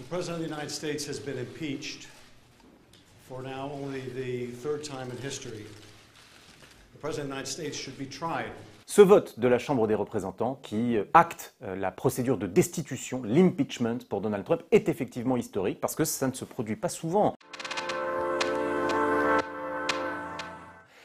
The President of the United States has been impeached for now only the third time in history. The President of the United States should be tried. Ce vote de la Chambre des représentants qui acte la procédure de destitution, l'impeachment pour Donald Trump, est effectivement historique parce que ça ne se produit pas souvent.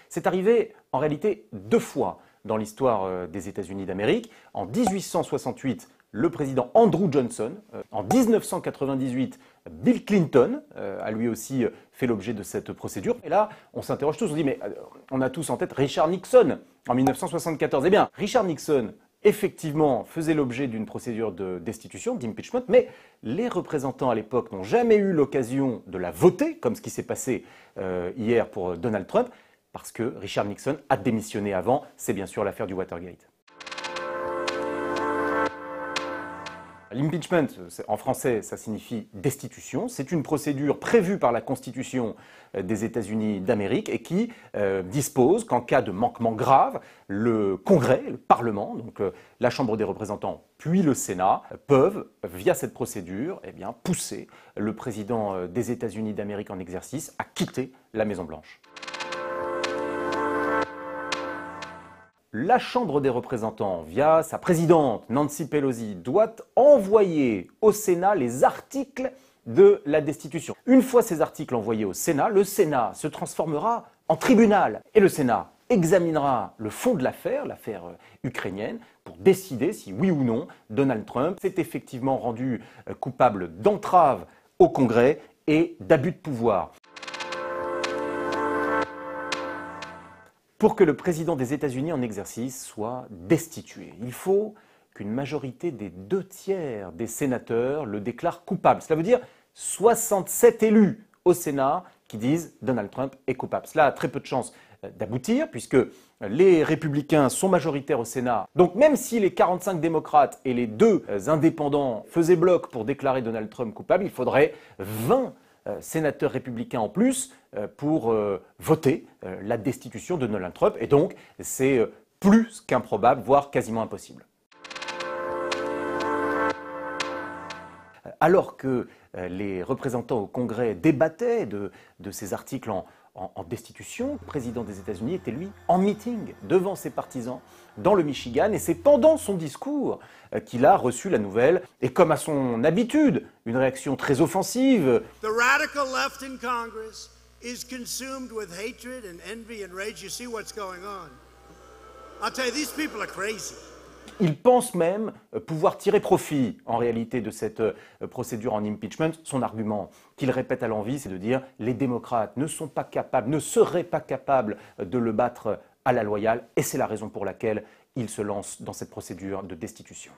C'est arrivé en réalité deux fois dans l'histoire des États-Unis d'Amérique. En 1868, le président Andrew Johnson. En 1998, Bill Clinton a lui aussi fait l'objet de cette procédure. Et là, on s'interroge tous, on se dit, mais on a tous en tête Richard Nixon en 1974. Eh bien, Richard Nixon, effectivement, faisait l'objet d'une procédure de destitution, d'impeachment, mais les représentants à l'époque n'ont jamais eu l'occasion de la voter, comme ce qui s'est passé hier pour Donald Trump, parce que Richard Nixon a démissionné avant. C'est bien sûr l'affaire du Watergate. L'impeachment, en français, ça signifie destitution. C'est une procédure prévue par la Constitution des États-Unis d'Amérique et qui dispose qu'en cas de manquement grave, le Congrès, le Parlement, donc la Chambre des représentants puis le Sénat, peuvent, via cette procédure, pousser le président des États-Unis d'Amérique en exercice à quitter la Maison-Blanche. La Chambre des représentants, via sa présidente Nancy Pelosi, doit envoyer au Sénat les articles de la destitution. Une fois ces articles envoyés au Sénat, le Sénat se transformera en tribunal et le Sénat examinera le fond de l'affaire ukrainienne, pour décider si oui ou non Donald Trump s'est effectivement rendu coupable d'entrave au Congrès et d'abus de pouvoir. Pour que le président des États-Unis en exercice soit destitué, il faut qu'une majorité des 2/3 des sénateurs le déclarent coupable. Cela veut dire 67 élus au Sénat qui disent Donald Trump est coupable. Cela a très peu de chances d'aboutir puisque les républicains sont majoritaires au Sénat. Donc même si les 45 démocrates et les 2 indépendants faisaient bloc pour déclarer Donald Trump coupable, il faudrait 20 sénateurs républicains en plus pour voter la destitution de Donald Trump. Et donc, c'est plus qu'improbable, voire quasiment impossible. Alors que les représentants au Congrès débattaient de ces articles en destitution, le président des États-Unis était lui en meeting devant ses partisans dans le Michigan et c'est pendant son discours qu'il a reçu la nouvelle et comme à son habitude, une réaction très offensive. The radical left in Congress is consumed with hatred and envy and rage. You see what's going on. I'll tell you, these people are crazy. Il pense même pouvoir tirer profit, en réalité, de cette procédure en impeachment. Son argument qu'il répète à l'envi, c'est de dire « les démocrates ne sont pas capables, ne seraient pas capables de le battre à la loyale » et c'est la raison pour laquelle il se lance dans cette procédure de destitution.